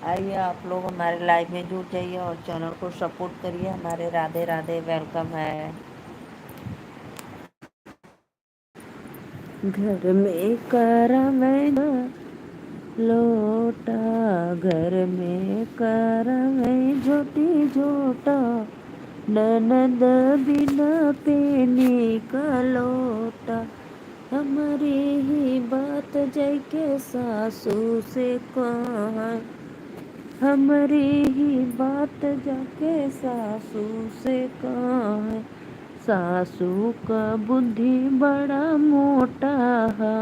आइए आप लोग हमारे लाइव में जुड़ जाइए और चैनल को सपोर्ट करिए। हमारे राधे राधे वेलकम है। घर में करवैन लोटा, घर में करवै झोटी झोटा, ननद बिना पेनी का लोटा। हमारी ही बात जाके सासू से कहाँ, हमारी ही बात जाके सासू से कहाँ। सासू का बुद्धि बड़ा मोटा है,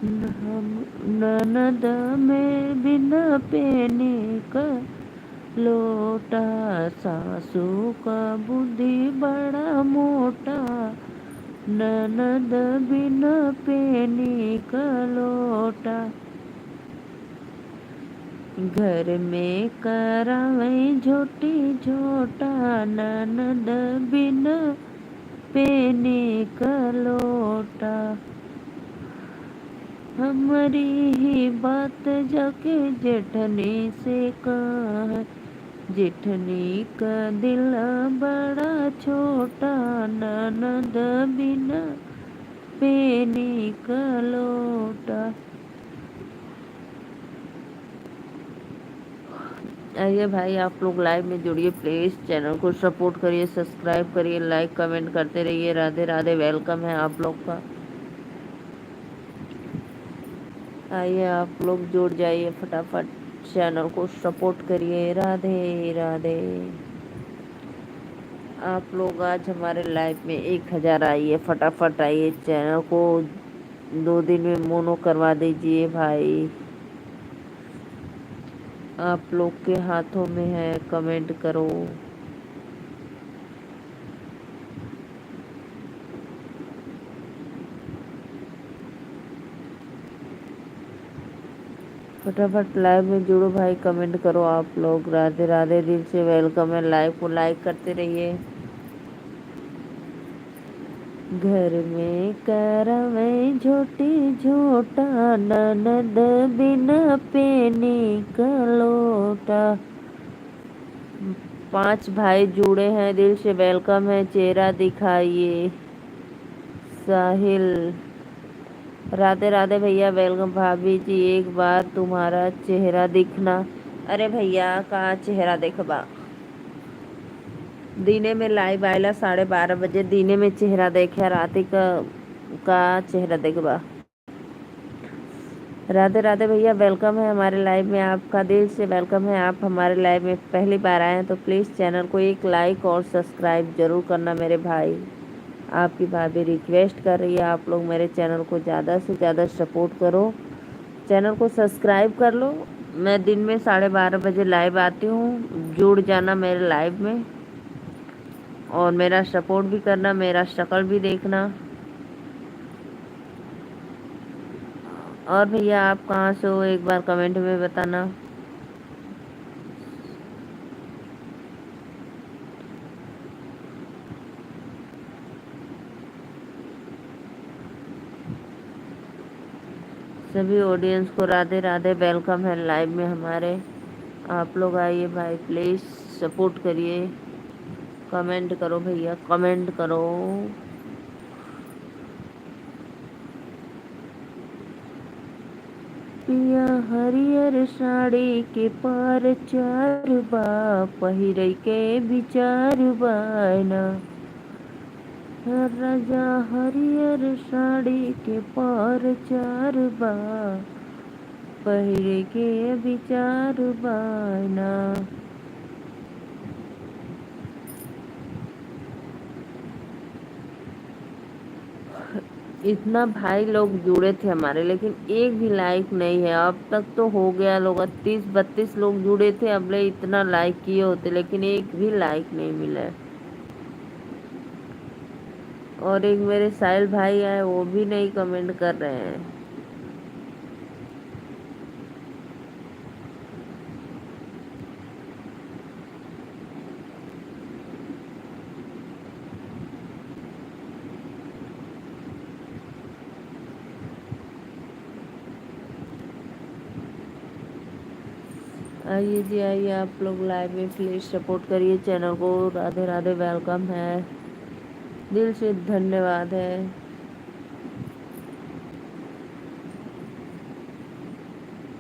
हम ननद में बिना पेनी का लोटा। सासू का बुद्धि बड़ा मोटा, ननद बिना पेनी का लोटा। घर में करावै झोटी झोटा, ननद बिना पेनी का लोटा। हमारी ही बात जाके जेठनी से कह, जेठनी का दिल बड़ा छोटा, ननद बिना पेनी का लोटा। आइए भाई आप लोग लाइव में जुड़िए, प्लीज़ चैनल को सपोर्ट करिए, सब्सक्राइब करिए, लाइक कमेंट करते रहिए। राधे राधे वेलकम है आप लोग का। आइए आप लोग जुड़ जाइए, फटाफट चैनल को सपोर्ट करिए। राधे राधे। आप लोग आज हमारे लाइव में 1000 आइए, फटाफट आइए। चैनल को 2 दिन में मोनो करवा दीजिए भाई। आप लोग के हाथों में है, कमेंट करो। फटाफट लाइव में जुड़ो भाई, कमेंट करो आप लोग। राधे राधे, दिल से वेलकम है। लाइव को लाइक करते रहिए। घर में करवै झोटी झोटा, ननद बिना पेनी का लोटा। 5 भाई जुड़े हैं, दिल से वेलकम है। चेहरा दिखाइए। साहिल, राधे राधे भैया, वेलकम। भाभी जी एक बार तुम्हारा चेहरा दिखना। अरे भैया कहाँ चेहरा देखबा, दिने में लाइव आयला 12:30 बजे, दिने में चेहरा देखा, राती का चेहरा देखबा। राधे राधे भैया, वेलकम है हमारे लाइव में, आपका दिल से वेलकम है। आप हमारे लाइव में पहली बार आए हैं तो प्लीज़ चैनल को एक लाइक और सब्सक्राइब जरूर करना मेरे भाई। आपकी भाभी रिक्वेस्ट कर रही है, आप लोग मेरे चैनल को ज़्यादा से ज़्यादा सपोर्ट करो। चैनल को सब्सक्राइब कर लो। मैं दिन में 12:30 बजे लाइव आती हूँ, जुड़ जाना मेरे लाइव में और मेरा सपोर्ट भी करना, मेरा शक्ल भी देखना। और भैया आप कहाँ से हो, एक बार कमेंट में बताना। सभी ऑडियंस को राधे राधे, वेलकम है लाइव में हमारे। आप लोग आइए भाई, प्लीज़ सपोर्ट करिए। कमेंट करो भैया, कमेंट करो। पिया हरियर साड़ी के पार चार बा, पहिरे के विचार बायना। राजा हरियर साड़ी के पार चार बा, पहिरे के विचार बायना। इतना भाई लोग जुड़े थे हमारे, लेकिन एक भी लाइक नहीं है। अब तक तो हो गया लोग 30-32 लोग जुड़े थे, अब ले इतना लाइक किए होते, लेकिन एक भी लाइक नहीं मिला है। और एक मेरे साहिल भाई आए, वो भी नहीं कमेंट कर रहे हैं। आइए जी, आइए आप लोग लाइव में, प्लीज़ सपोर्ट करिए चैनल को। राधे राधे, वेलकम है, दिल से धन्यवाद है।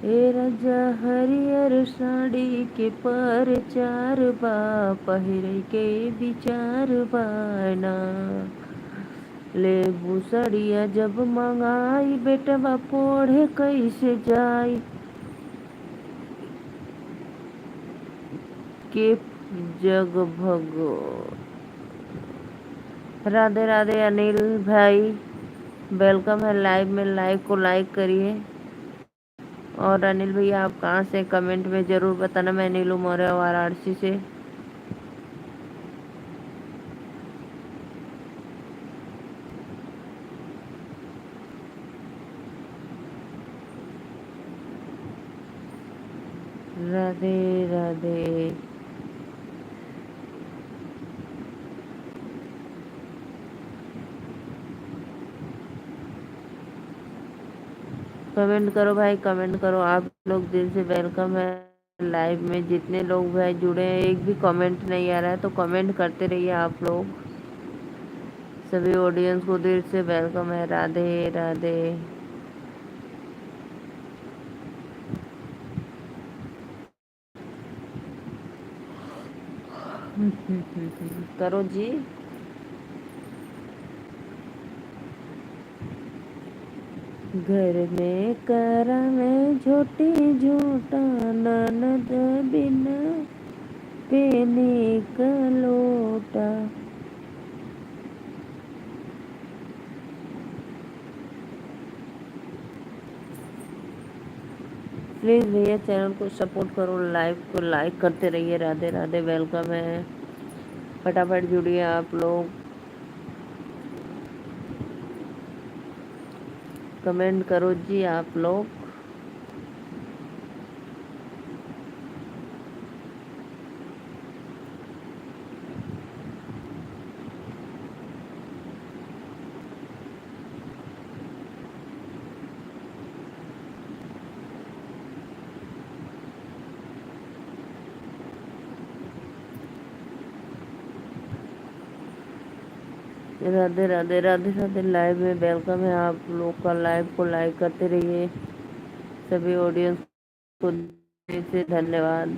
ए राजा हरियर साड़ी के पर चार बा, पहिरे के विचार बाना, लेबू सड़िया जब मंगाई, बेटवा पढ़े कैसे जाई, के जग भगो। राधे राधे अनिल भाई, वेलकम है लाइव में, लाइक को लाइक करिए। और अनिल भैया आप कहाँ से, कमेंट में ज़रूर बताना। मैं नीलू मौर्य वाराणसी से। राधे राधे। कमेंट करो भाई, कमेंट करो आप लोग, दिल से वेलकम है लाइव में। जितने लोग भाई जुड़े हैं, एक भी कमेंट नहीं आ रहा है तो कमेंट करते रहिए आप लोग। सभी ऑडियंस को दिल से वेलकम है। राधे राधे। करो जी। घर में करा में झोटी झूठा, ननद बिना पेने का लोटा। प्लीज़ भैया चैनल को सपोर्ट करो, लाइव को लाइक करते रहिए। राधे राधे, वेलकम है, फटाफट जुड़िए आप लोग, कमेंट करो जी आप लोग। राधे राधे, राधे राधे, लाइव में वेलकम है आप लोग का। लाइव को लाइक करते रहिए। सभी ऑडियंस को दिल से धन्यवाद।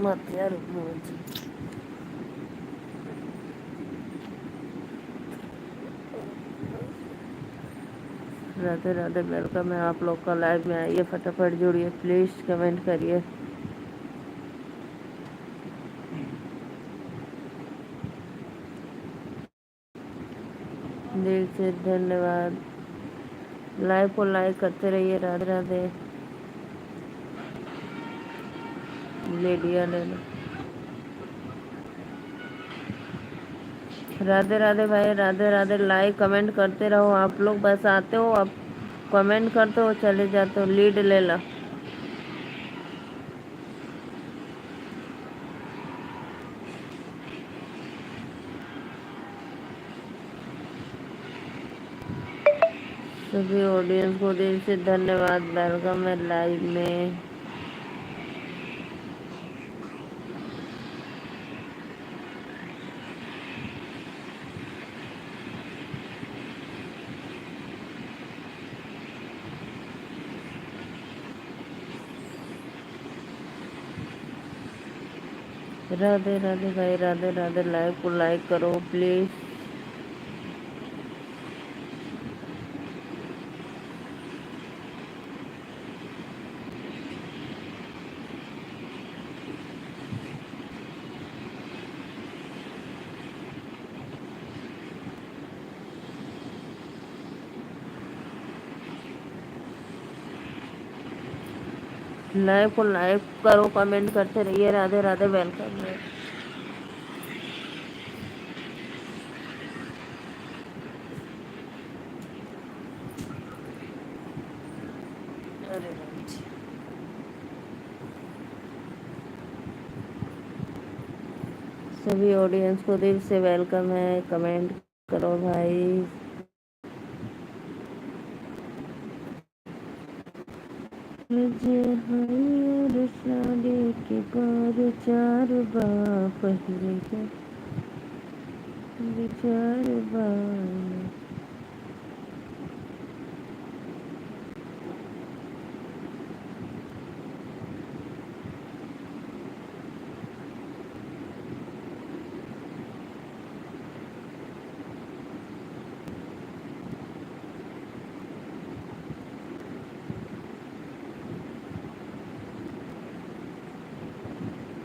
मत यार, राधे राधे, वेलकम है आप लोग का लाइव में। आइए फटाफट जुड़िए, प्लीज़ कमेंट करिए। दिल से धन्यवाद। लाइव को लाइक करते रहिए। राधे राधे, लेडिया ने। राधे राधे भाई, राधे राधे, लाइक कमेंट करते रहो आप लोग, बस आते हो अब कमेंट करते हो चले जाते हो, लीड ले लो। सभी ऑडियंस को दिल से धन्यवाद, वेलकम है लाइव में। राधे राधे भाई, राधे राधे। लाइव को लाइक करो प्लीज। लाइव को लाइक करो, कमेंट करते रहिए। राधे राधे, वेलकम है। सभी ऑडियंस को दिल से वेलकम है, कमेंट करो भाई। शादी के बाद 4 पहले का विचार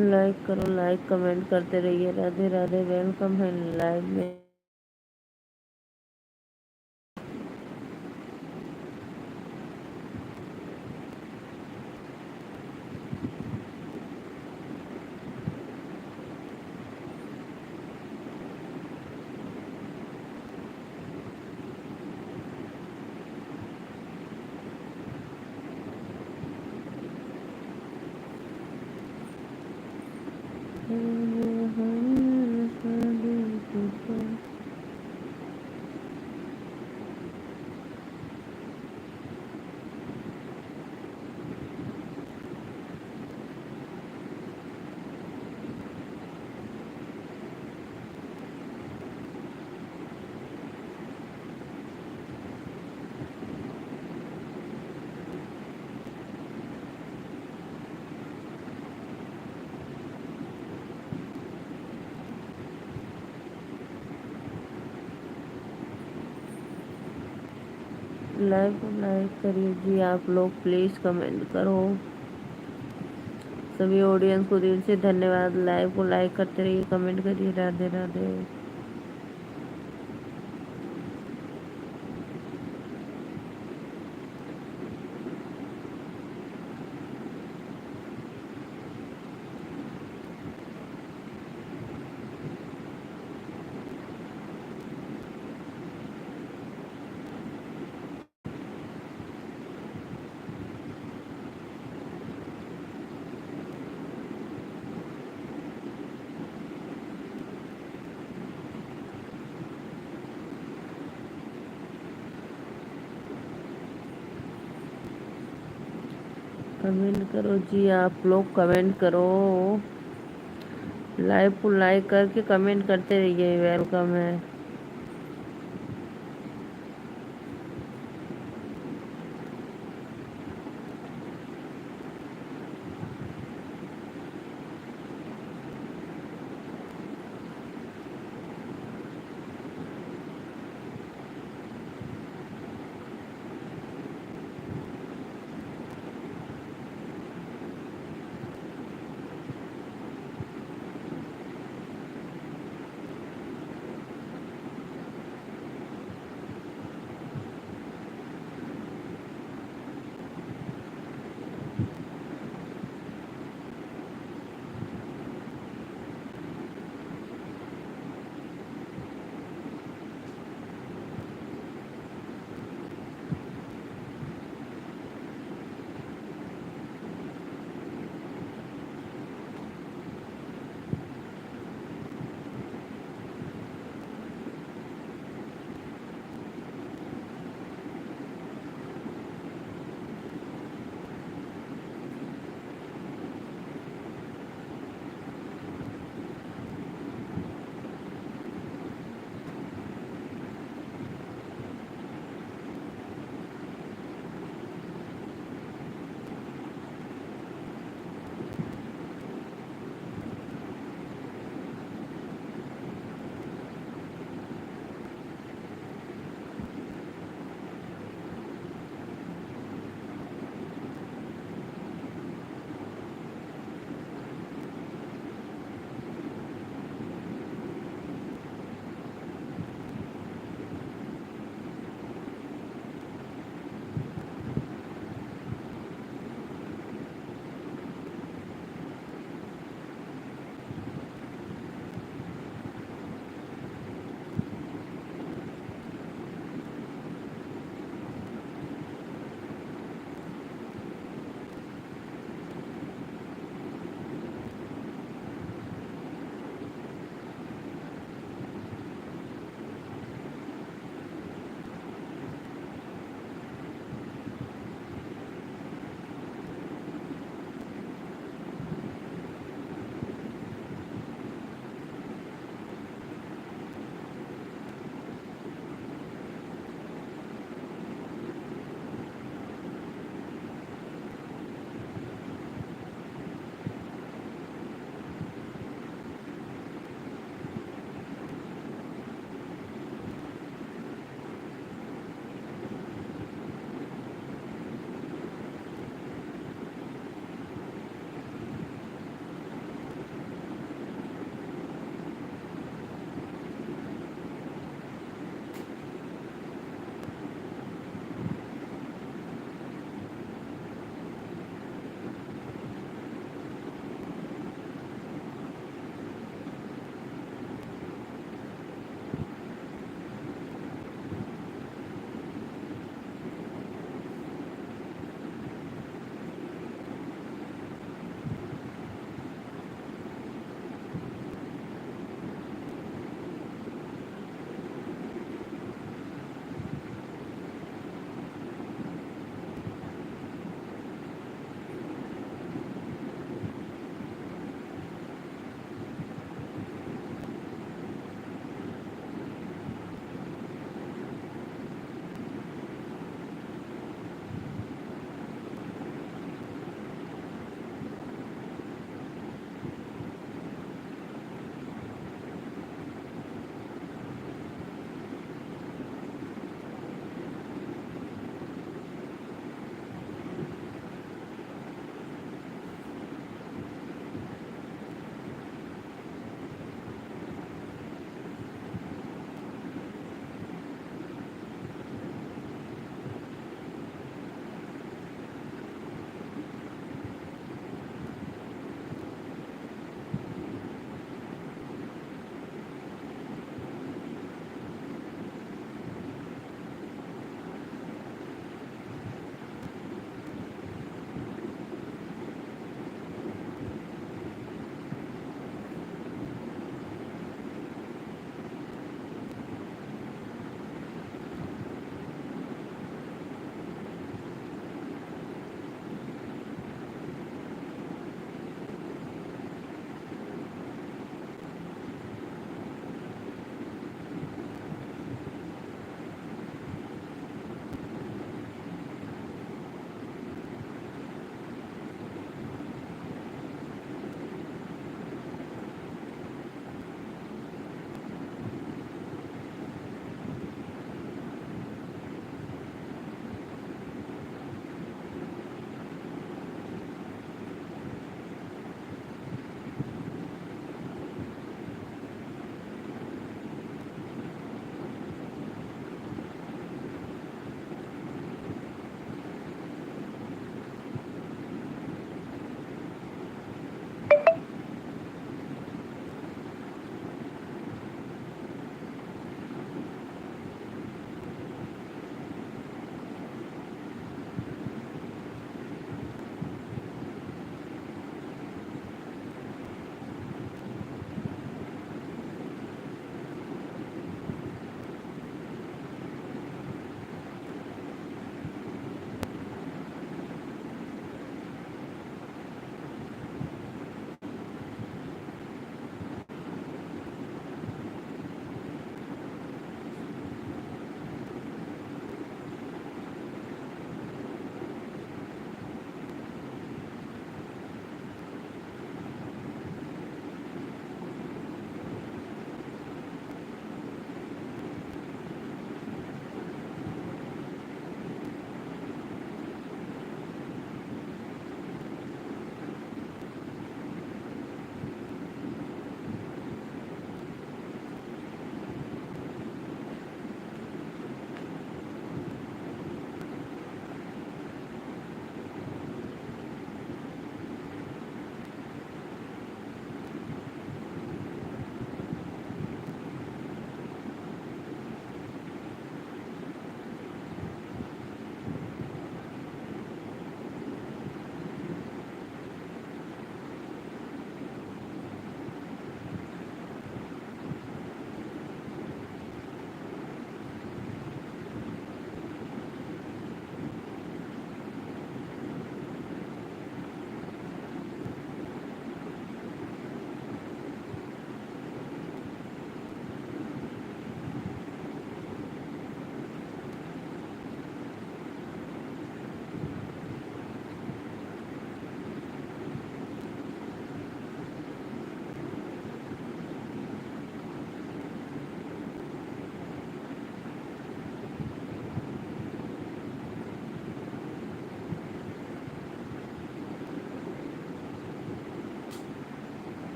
लाइक करो, लाइक कमेंट करते रहिए। राधे राधे, वेलकम है लाइव में। लाइव को लाइक करिए जी आप लोग, प्लीज कमेंट करो। सभी ऑडियंस को दिल से धन्यवाद। लाइव को लाइक करते रहिए, कमेंट करिए। राधे राधे। कमेंट करो जी आप लोग, कमेंट करो। लाइव को लाइक करके कमेंट करते रहिए, वेलकम है।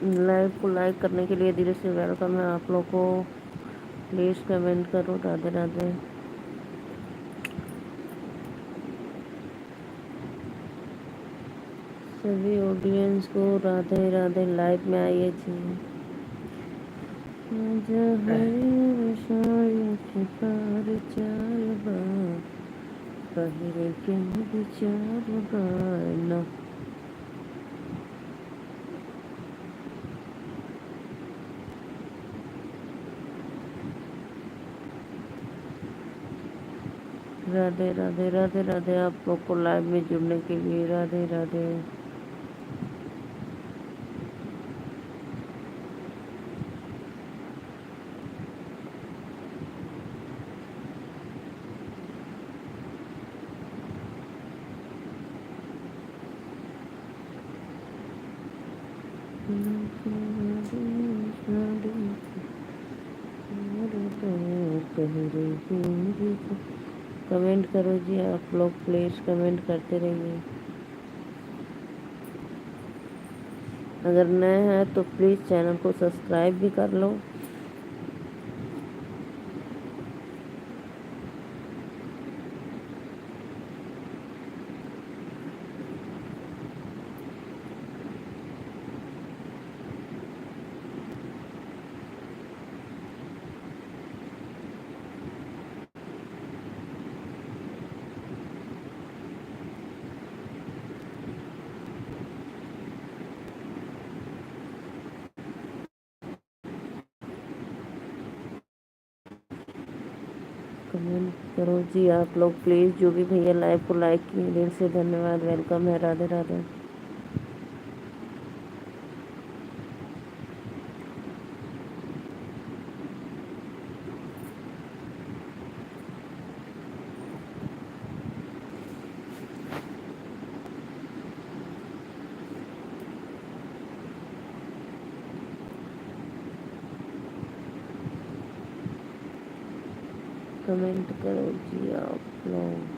लाइव को लाइक करने के लिए दिल से वेलकम है आप लोग को। प्लीज़ कमेंट करो। राधे राधे। सभी ऑडियंस को राधे राधे। लाइव में आइए जी। राधे राधे राधे राधे। आप लोग को लाइव में जुड़ने के लिए राधे राधे। कमेंट करो जी आप लोग। प्लीज़ कमेंट करते रहिए। अगर नए हैं तो प्लीज़ चैनल को सब्सक्राइब भी कर लो। कमेंट करो जी आप लोग प्लीज़। जो भी भैया लाइव को लाइक किए दिल से धन्यवाद। वेलकम है। राधे राधे। कमेंट करो जी आप लोग।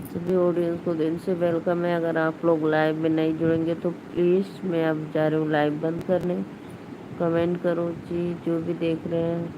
सभी ऑडियंस को दिल से वेलकम है। अगर आप लोग लाइव में नहीं जुड़ेंगे तो प्लीज़ मैं अब जा रही हूँ लाइव बंद करने। कमेंट करो जी जो भी देख रहे हैं।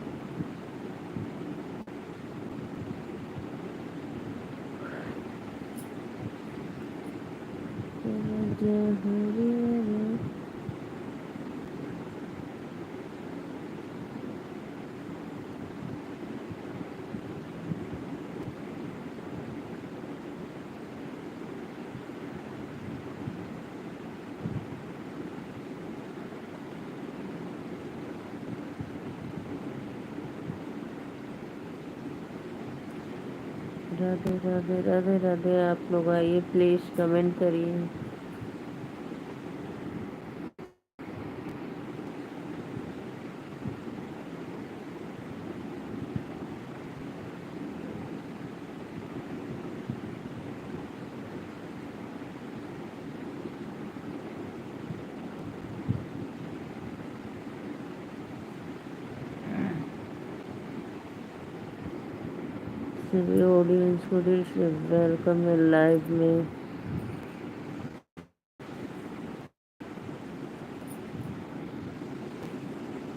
राधे राधे राधे राधे। आप लोग आइए प्लीज़ कमेंट करिए। सभी ऑडियंस को दिल से वेलकम है लाइव में।